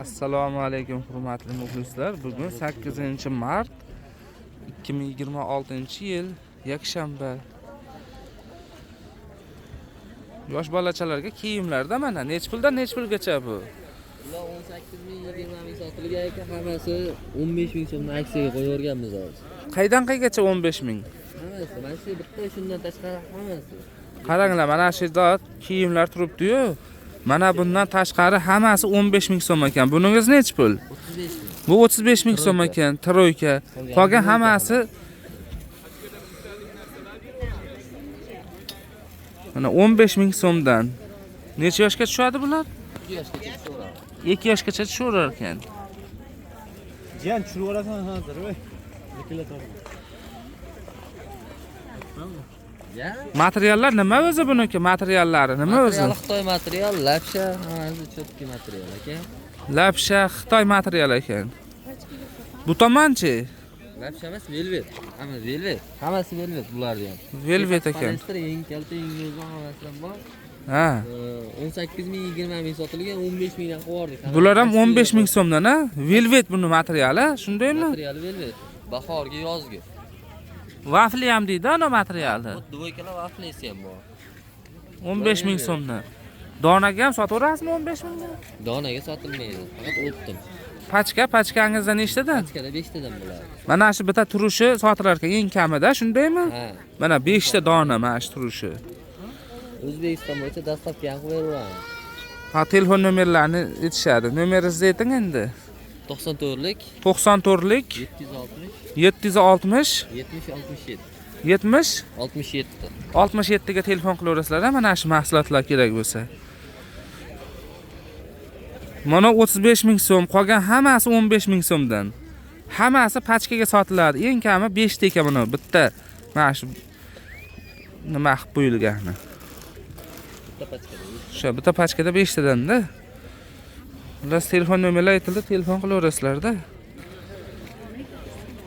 Assalomu alaykum hurmatli muxlislar. Bugun 8-mart 2026-yil yakshanba. Yosh bolachalarga kiyimlarda mana nech puldan nech pulgacha bu? Bular 18 ming, 20 ming sotilgan ekan, hammasi 15 ming so'mdan aksiyaga qo'yib hozir. Qaydan qaygacha 15 ming? Hammasi, mana shu bitta shundan tashqari hammasi. Qaranglar, mana shu yerda kiyimlar turibdi-yu. Mana bundan tashqari hammasi 15 ming so'm ekan. Buningiz nech pul? 35 ming. Bu 35 ming so'm ekan, troyka. Qolgan hammasi mana 15 ming so'mdan. Necha yoshga tushadi bular? 2 yoshgacha so'radi. 2 yoshgacha tushaverar ekan. Jiyan tushirasan hozir, voy. Ya? Materiallar nima o'zi buniki? Materiallari nima o'zi? Xitoy material, lapsha, hammasi cho'tki material ekan. Lapsha Xitoy material ekan. Bu tomonchi? Lapsha emas, velvet. Hammasi velvet. Hammasi velvet bularda ham. Velvet ekan. Poliester, eng kalta, eng yo'zon hammasidan bor. Ha. 18 ming, 20 ming sotilgan, 15 mingdan qo'yardik. Bular ham 15 ming so'mdan, ha? Velvet buni materiali, shundaymi? Materiali velvet. Bahorga, yozga. Vafli ham deydi ana materiali. Dvoykalar vaflisi ham bor. 15 ming so'mdan. Donaga ham sotaverasizmi 15 mingdan? Donaga sotilmaydi, faqat o'tdim. Pachkangizda nechtadan? Pachkada 5 tadan bo'ladi. Mana shu bitta turishi sotilar ekan eng kamida, shundaymi? Ha. Mana 5 ta dona mana shu turishi. O'zbekiston bo'yicha dastavka ham qo'yaveramiz. Ha, telefon nomerlarini aytishadi. Nomeringizni ayting endi. 94lik 94lik 760 760 70 67 70 67. 67 ga telefon qilaverasizlar, mana shu mahsulotlar kerak bo'lsa. Mana 35 ming so'm, qolgan hammasi 15 ming so'mdan. Hammasi pachkaga sotiladi. Eng kami 5 ta ekan buni bitta. Mana shu nima qilib qo'yilgani. Bitta pachkada. Shu bitta pachkada 5 tadan-da. Ular telefon nomerlari aytildi, telefon qilaverasizlar-da.